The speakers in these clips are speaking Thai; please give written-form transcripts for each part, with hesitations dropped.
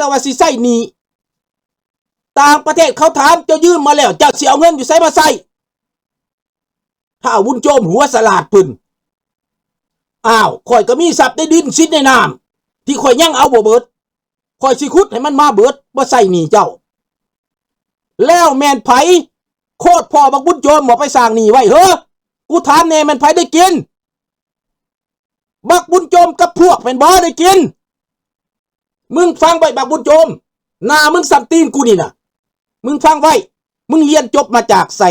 แต่ว่าสิใส่หนี้ต่างประเทศเขาถามเจ้ายื่นมาแล้วเจ้าสิเอาเงินอยู่ไสมาใส่ถ้าบุญโจมหัวสลาดพึ่นอ้าวข่อยก็มีทรัพย์ในดินสิทธิ์ในน้ำที่ข่อยยังเอาบ่เบิดข่อยสิขุดให้มันมาเบิดบ่ใส่หนี้เจ้าแล้วแม่นไผโคตรพ่อบักบุญโจมบ่ไปสร้างหนี้ไว้เฮ้อกูถามแน่แม่นไผได้กินบักบุญโจมกับพวกแม่นบ่ได้กินมึงฟังไว้บักบุญโจมหน้ามึงสัมตีนกูนี่น่ะมึงฟังไว้มึงเรียนจบมาจากไส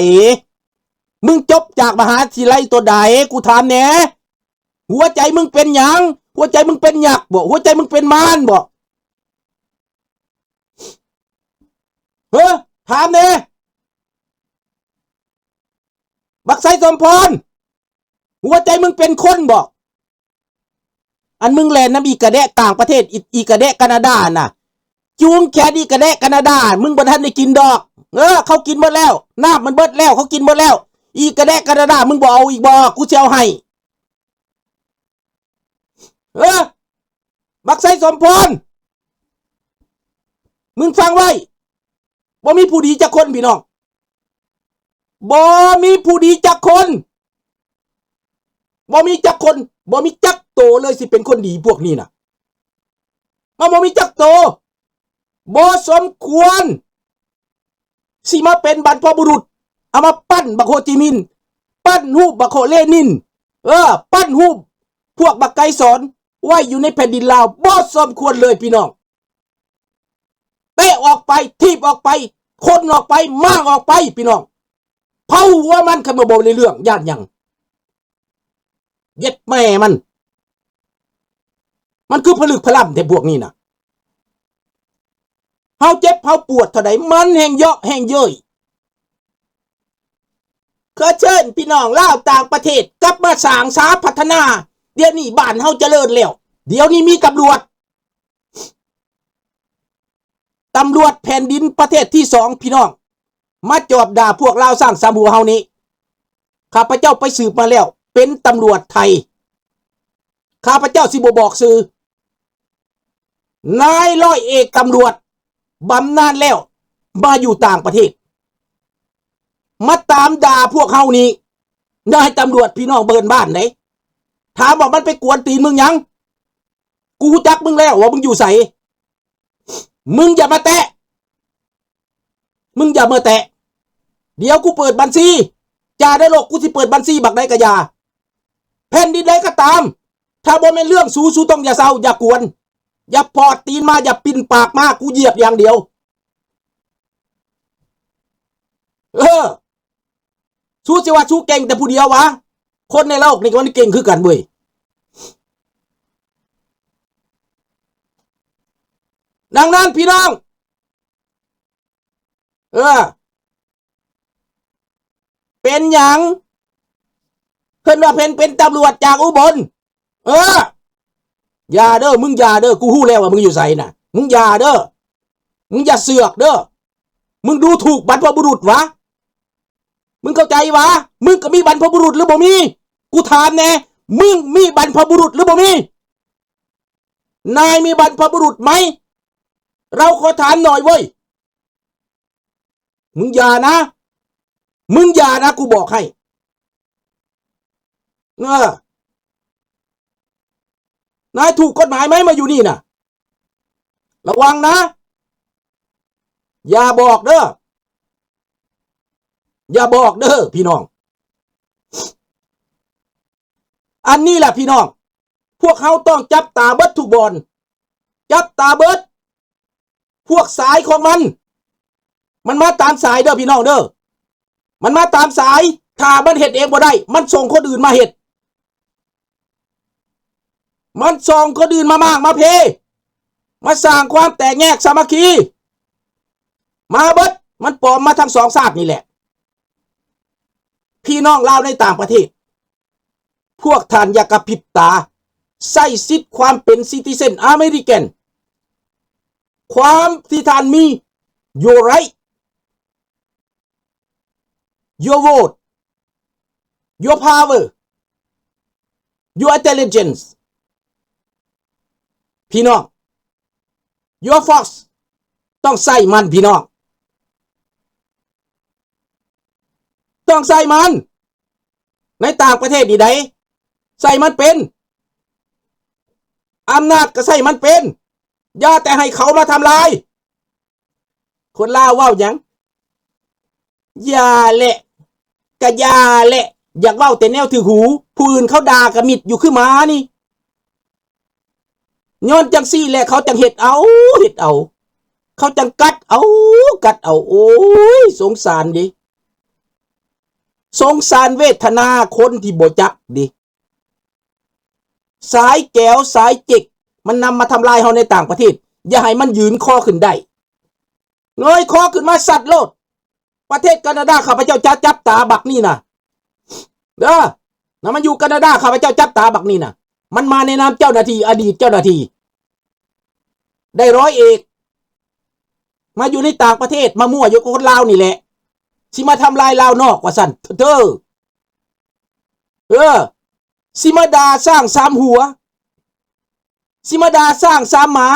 มึงจบจากมหาวิทยาลัยตัวใดกูถามแหน่หัวใจมึงเป็นหยังหัวใจมึงเป็นหยักบ่หัวใจมึงเป็นมารบ่เฮ้อถามแหน่บักไสสมพรหัวใจมึงเป็นคนบ่อันมึงแลนน้ำอีกระแดะต่างประเทศอีกระแดะแคนาดาน่ะจูงแค่อีกระแดะแคนาดามึงบ่ทันได้กินดอกเขากินหมดแล้วน้ำมันเบิดแล้วเขากินหมดแล้วอีกระแดะแคนาดามึงบ่เอาอีกบ่กูสิเอาให้บักไสสมพรมึงฟังไว้บ่มีผู้ดีจักคนพี่น้องบ่มีผู้ดีจักคนบ่มีจักคนบ่มีจักโตเลยสิเป็นคนดีพวกนี้น่ะมันบ่มีจักโตบ่สมควรสิมาเป็นบรรพบุรุษเอามาปั้นบักโฮจิมินห์ปั้นรูปบักโฮเลนินปั้นรูปพวกบักไกสอนไว้อยู่ในแผ่นดินลาวบ่สมควรเลยพี่น้องเตะออกไปทีบออกไปคนออกไปมากออกไปพี่น้องเผาหัวมันขึ้นมาบ่ในเรื่องย่านหยังเย็ดแม่มันคือผลึกพล่ำแต่พวกนี้น่ะเฮาเจ็บเฮาปวดเท่าใดมันแห่งเยาะแห่งเย้ยขอเชิญพี่น้องลาวต่างประเทศกลับมาสร้างสาพัฒนาเดี๋ยวนี้บ้านเฮาเจริญแล้วเดี๋ยวนี้มีตำรวจแผ่นดินประเทศที่2พี่น้องมาจอบด่าพวกลาวสร้างสามหัวเฮานี้ข้าพเจ้าไปสืบมาแล้วเป็นตำรวจไทยข้าพเจ้าสิบ่บอกชื่อนายร้อยเอกตำรวจบำนาญแล้วมาอยู่ต่างประเทศมาตามด่าพวกเฮานี้นายตำรวจพี่น้องเบินบ้านไหนถามว่ามันไปกวนตีนมึงยังกูจักมึงแล้วว่ามึงอยู่ไสมึงอย่ามาแตะเดี๋ยวกูเปิดบัญชีจ่าได้โลกกูสิเปิดบัญชีบักได้กะยาแผ่นดินใดก็ตามถ้าบ่แม่นเรื่องสู้ต้องอย่าเศร้าอย่ากวนอย่าพอดตีนมาอย่าปิ่นปากมากูเหยียบอย่างเดียวสู้สิว่าสู้เก่งแต่ผู้เดียววะคนในโลกนี่มันเก่งคือกันเว้ยดังนั้นพี่น้องเป็นหยังเพิ่นว่าเป็นตำรวจจากอุบลอย่าเด้อมึงอย่าเด้อกูฮู้แล้วว่ามึงอยู่ไสน่ะมึงอย่าเด้อมึงอย่าเสือกเด้อมึงดูถูกบรรพบุรุษวะมึงเข้าใจวะมึงก็มีบรรพบุรุษหรือบ่มีกูถามแน่มึงมีบรรพบุรุษหรือบ่มีนายมีบรรพบุรุษไหมเราขอถามหน่อยเว้ยมึงอย่านะกูบอกให้นายถูกกฎหมายไหมมาอยู่นี่น่ะระวังนะอย่าบอกเด้อพี่น้องอันนี้แหละพี่น้องพวกเขาต้องจับตาเบิดทุกบอลจับตาเบิดพวกสายของมันมาตามสายเด้อพี่น้องเด้อมันมาตามสายถ้ามันเฮ็ดเองบ่ได้มันส่งคนอื่นมาเฮ็ดมันส่งคนอื่นมามากมาเพมาสร้างความแตกแยกสามัคคีมาเบิดมันปลอมมาทั้งสองชาตินี่แหละพี่น้องลาวในต่างประเทศพวกท่านอย่ากระพริบตาใส่สิทธิ์ความเป็นซิติเซนอเมริกันความที่ท่านมี your right your vote your power your intelligence พี่น้อง your fox ต้องใส่มันพี่น้องต้องใส่มันในต่างประเทศดีใดใส่มันเป็นอำนาจก็ใส่มันเป็นอย่าแต่ให้เขามาทำลายคนลาวเว้าหยังอย่าแหละกะอย่าแหละอยากเว้าแต่แนวถือหูผู้อื่นเขาด่ากะมิดอยู่คือหมานี่ย้อนจังซี่แหละเขาจังเฮ็ดเอาเขาจังกัดเอาโอ้ยสงสารดิสงสารเวทนาคนที่บ่จักดิสายแก้วสายจิกมันนำมาทำลายเฮาในต่างประเทศอย่าให้มันยืนคอขึ้นได้เงยคอขึ้นมาสัตว์โลดประเทศแคนาดาข้าพเจ้าจะจับตาบักนี่นะนะมันอยู่แคนาดาข้าพเจ้าจับตาบักนี่นะมันมาในนามเจ้าหน้าที่อดีตเจ้าหน้าที่ได้ร้อยเอกมาอยู่ในต่างประเทศมามั่วอยู่กับคนลาวนี่แหละสิมาทำลายลาวนอกว่าสั่นเธอสิมาดาสร้างสามหัวสิมาดาสร้างสามหมา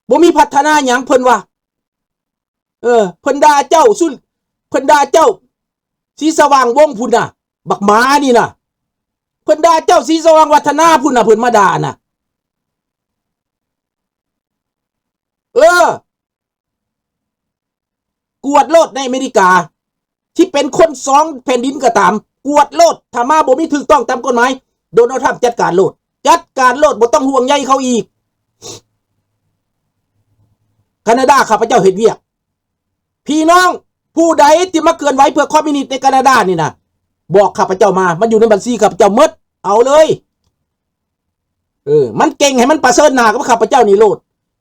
บ่มีพัฒนาหยังเพิ่นว่าเพิ่นด่าเจ้าสุดเพิ่นด่าเจ้าสีสว่างวงพุ่นน่ะบักหมานี่น่ะเพิ่นด่าเจ้าสีสว่างวัฒนาพุ่นน่ะเพิ่นมาด่าน่ะกวดโลดในอเมริกาที่เป็นคนสองแผ่นดินก็ตามกวดโลดถ้ามาบ่มีถูกต้องตามกฎหมายโดนัลด์ทรัมป์จัดการโลดบ่ต้องห่วงใยเขาอีกแคนาดาข้าพเจ้าเฮ็ดเวียกพี่น้องผู้ใดที่มาเกินไว้เพื่อคอมมิวนิสต์ในแคนาดานี่นะบอกข้าพเจ้ามามันอยู่ในบัญชีข้าพเจ้าหมดเอาเลยมันเก่งให้มันประเสริฐหน้ากับข้าพเจ้านี่โลด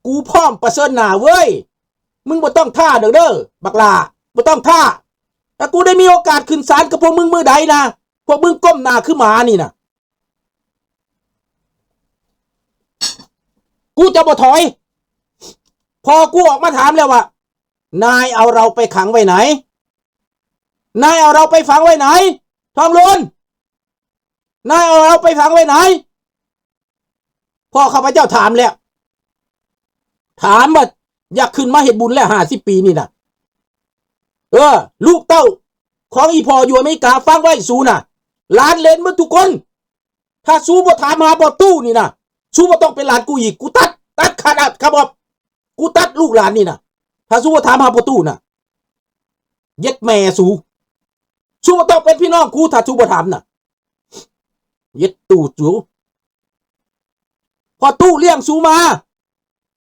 กูพร้อมประเสริฐหน้าเว้ยมึงบ่ต้องท่าเด้อบักลาบ่ต้องท่าถ้ากูได้มีโอกาสขึ้นศาลกับพวกมึงมื้อใดนะพวกมึงก้มหน้าคือหมานี่นะกูจะบ่ถอยพอกูออกมาถามแล้วว่านายเอาเราไปขังไว้ไหนนายเอาเราไปฝังไว้ไหนทองลุนนายเอาเราไปฝังไว้ไหนพ่อข้าพเจ้าถามแล้วถามว่าอยากขึ้นมาเฮ็ดบุญแล้ว50 ปีนี่นะลูกเต้าของอีพ่ออยู่อเมริกาฟังไว้สูน่ะหลานเลนมึงทุกคนถ้าสูบ่ถามหาบ่ตู้นี่นะสูบ่ต้องเป็นหลานกูอีกกูตัดขาดครับบอกกูตัดลูกหลานนี่นะถ้าสู้ว่าถามหาประตูน่ะเย็ดแม่สู้ว่าต้องเป็นพี่น้องกูถ้าสู้ว่าถามน่ะเย็ดตู่จูพอตู้เลี้ยงสู้มา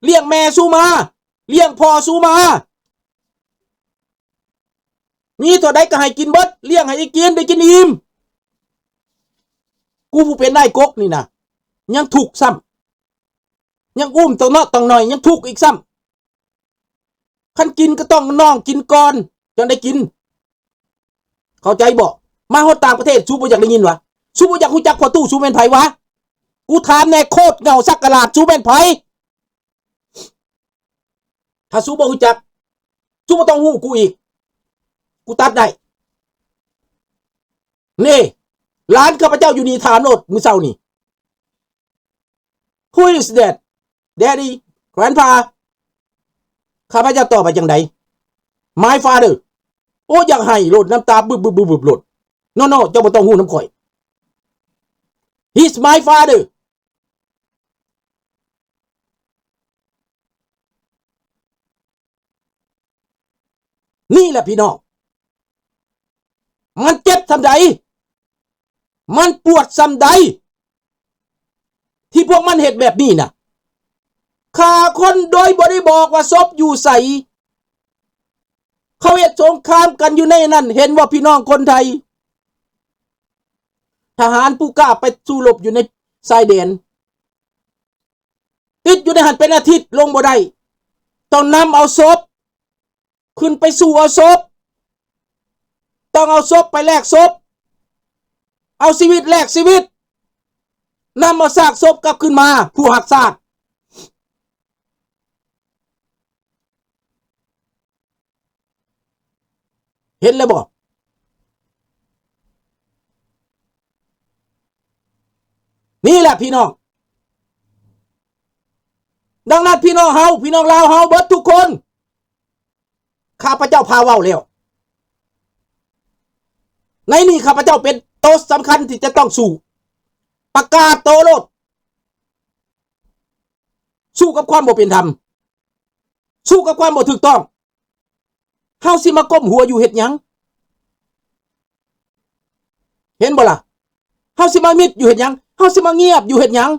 เลี้ยงแม่สู้มาเลี้ยงพ่อสู้มานี่ตัวใดก็ให้กินเบิดเลี้ยงให้ได้กินอิ่มกูผู้เป็นนายกกนี่นะยังถูกซ้ำยังอุ้มตัวเนาะต้องหน่อยยังถูกอีกซ้ำคันกินก็ต้องน้องกินก่อนจนได้กินเข้าใจบ่มาฮอดต่างประเทศชูบ่อยากได้ยินวะชูบ่อยากฮู้จักพอตู้ชูเป็นไผวะกูถามแน่โคตรเงาสักกะลาดชูเป็นไผถ้าชูบ่ฮู้จักชูบ่ต้องฮู้กูอีกกูตัดได้นี่ร้านข้าพเจ้าอยู่นี่ถามโลดมื้อเช้านี่ Who is that Daddy Grandpa ข้าพเจ้าตอบไปจังได My father โอ้อยากให้โลดน้ำตาบึบโลด No เจ้าบ่ต้องฮู้น้ำข่อย He's my father นี่แหละพี่น้องมันเจ็บซำใดมันปวดซำใดที่พวกมันเฮ็ดแบบนี้น่ะฆ่าคนโดยบ่ได้บอกว่าศพอยู่ไสเขาเฮ็ดสงครามกันอยู่ในนั้นเห็นว่าพี่น้องคนไทยทหารผู้กล้าไปสู้รบอยู่ในชายแดนติดอยู่ในหันเป็นอาทิตย์ลงบ่ได้ต้องนำเอาศพขึ้นไปสู่เอาศพต้องเอาศพไปแลกศพเอาชีวิตแลกชีวิตนำเอาซากศพกลับขึ้นมาผู้หักซากเห็นแล้วบ่นี่แหละพี่น้อง ดังนั้นพี่น้องลาวเฮาเบิดทุกคนข้าพเจ้าพาเว้าแล้วในนี้ข้าพเจ้าเป็นโตสำคัญที่จะต้องสู้ประกาศโตโลดสู้กับความบ่เป็นธรรมสู้กับความบ่ถูกต้องเฮาสิมาก้มหัวอยู่เฮ็ดหยังเห็นบ่ล่ะเฮาสิมามิดอยู่เฮ็ดหยังเฮาสิมาเงียบอยู่เฮ็ดหยัง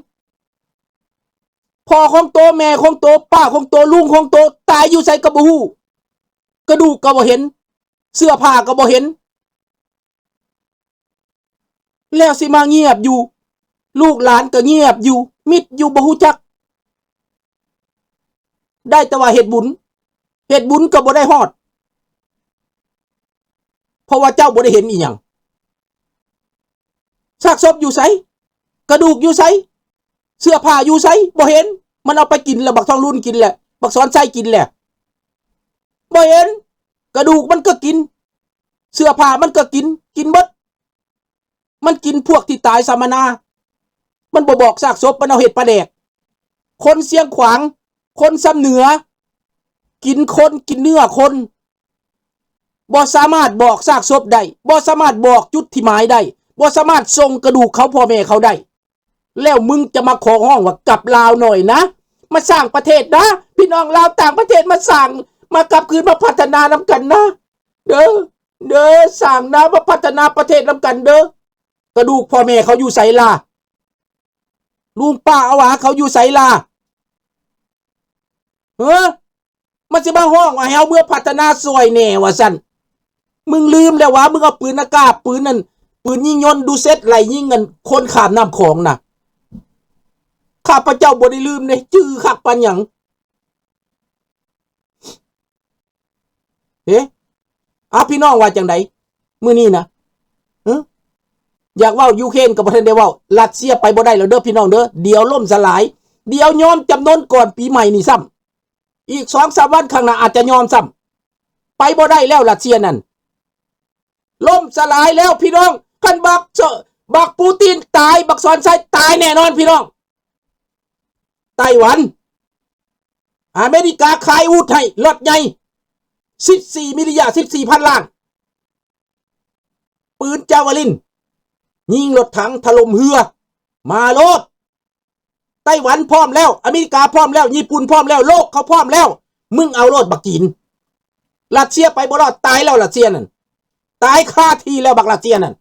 พ่อของโตแม่ของโตป้าของโตลุงของโตตายอยู่ไสก็บ่ฮู้กระดูกก็บ่เห็นเสื้อผ้าก็บ่เห็นแล้วสิมาเงียบอยู่ลูกหลานก็เงียบอยู่มิดอยู่บ่ฮู้จักได้แต่ว่าเฮ็ดบุญก็บ่ได้ฮอดเพราะว่าเจ้าบ่ได้เห็นอีหยังซากศพอยู่ไสกระดูกอยู่ไสเสื้อผ้าอยู่ไสบ่เห็นมันเอาไปกินแล้วบักทองรุ่นกินแหละบักสอนไส้กินแหละบ่เห็นกระดูกมันก็กินเสื้อผ้ามันก็กินเบิดมันกินพวกที่ตายสามนามันบ่บอกซากศพมันเอาเห็ดปลาแดกคนเสียงขวางคนซ้ำเหนือกินคนกินเนื้อคนบ่สามารถบอกซากศพได้บ่สามารถบอกจุดที่หมายได้บ่สามารถส่งกระดูกเขาพ่อแม่เขาได้แล้วมึงจะมาขอห้องว่ากลับลาวหน่อยนะมาสร้างประเทศนะพี่น้องลาวต่างประเทศมาสร้างมากลับคืนมาพัฒนานำกันนะเด้อสร้างนะมาพัฒนาประเทศนำกันเด้อกระดูกพ่อแม่เขาอยู่ไสล่ะลุงป้าอาหวาเขาอยู่ไสล่ะมันสิมาห้องว่าให้เฮาเมื่อพัฒนาซอยแน่ว่าซั่นมึงลืมแล้วว่ามึงเอาปืนอากาศปืนนั่นปืนยิงยนต์ดูเซตไหลยิงเงินคนข้ามน้ำของน่ะข้าพเจ้าบ่ได้ลืมเด้จื้อคักปานหยังพี่น้องว่าจังไดมื้อนี้นะอยากเว้ายูเครนก็บ่ทันได้เว้ารัสเซียไปบ่ได้แล้วเด้อพี่น้องเด้อเดี๋ยวล่มสลายเดี๋ยวยอมจำนนก่อนปีใหม่นี่ซ้ำอีก 2-3 วันข้างหน้าอาจจะยอมซ้ำไปบ่ได้แล้วรัสเซียนั่นล่มสลายแล้วพี่น้องคันบักปูตินตายบักซอนไซตายแน่นอนพี่น้องไต้หวันอเมริกาขายอาวุธให้รถใหญ่14 มิลลิาร์ด 14,000 ล้านปืนจาวาลินยิงรถถังถล่มเรือมาโลดไต้หวันพร้อมแล้วอเมริกาพร้อมแล้วญี่ปุ่นพร้อมแล้วโลกเขาพร้อมแล้วมึงเอาโลดบักจีนรัสเซียไปบ่รอดตายแล้วรัสเซียนั่นตายคาที่แล้วบักรัสเซียนั่น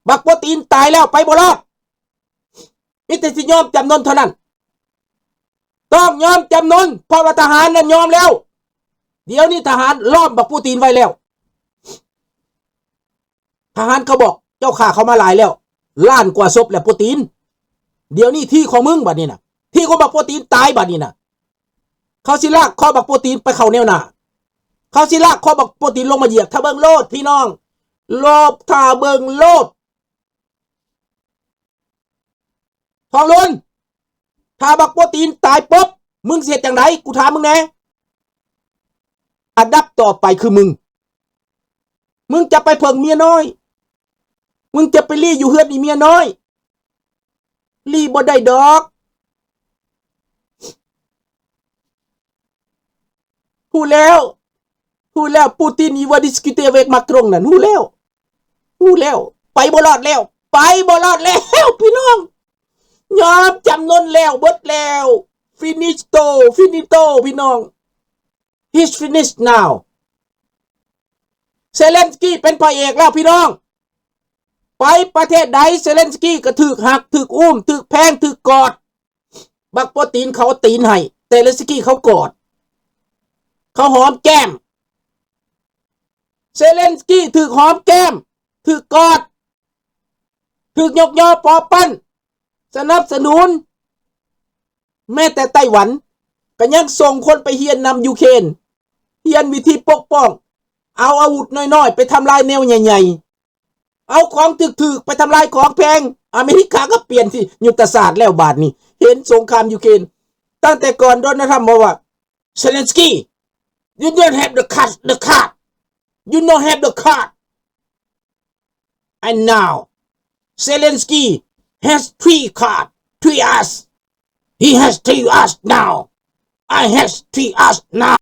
บักโปรตีนตายแล้วไปบ่รอดมิแต่สิยอมจำนนเท่านั้นต้องยอมจำนนเพราะว่าทหารนั้นยอมแล้วเดี๋ยวนี้ทหารล้อมบักปูตินไว้แล้วทหารเขาบอกเจ้าข่าเขามาหลายแล้วล้านกว่าศพแล้วปูตินเดี๋ยวนี้ที่ของมึงบัดนี้นะที่ของบักปูตินตายบัดนี้นะเขาสิลากคอบักปูตินไปเข้าแนวหน้าเขาสิลากคอบักปูตินลงมาเหยียบถ้าเบิ่งโลดพี่น้องรอบถ้าเบิ่งโลดทองลุนถ้าบักปูตินตายปุ๊บมึงเสียจังไดกูถามมึงแน่อันดับต่อไปคือมึงจะไปเพิ่งเมียน้อยมึงจะไปรีอยู่เฮือนอีเมียน้อยรีบ่ได้ดอกฮู้แล้วปูตินอีว่าดิสกิเตเวกมาตรงนั่นฮู้แล้วไปบ่รอดแล้วพี่น้องยอมจำนนแล้วเบิดแล้วฟินิโตพี่น้อง he's finished now เซเลนสกี้เป็นพระเอกแล้วพี่น้องไปประเทศใดเซเลนสกี้ก็ถึกหักถึกอุ้มถึกแพงถึกกอดบักโปรตีนเขาตีนให้เซเลนสกี้เขากอดเขาหอมแก้มเซเลนสกี้ถึกหอมแก้มถึกกอดถึกยกยอปอปั้นสนับสนุนแม้แต่ไต้หวันก็ยังส่งคนไปเฮียนนำยูเครนเฮียนวิธีปกป้องเอาอาวุธน้อยๆไปทำลายแนวใหญ่ๆเอาของถึกๆไปทำลายของแพงอเมริกาก็เปลี่ยนที่ยุทธศาสตร์แล้วบาดนี้เห็นสงครามยูเครนตั้งแต่ก่อนโดนัลด์ทรัมป์บอกว่าเซเลนสกี้ you don't have the card you don't have the card and now Zelensky has 3 cards 3 us he has 3 us now I have 3 hours now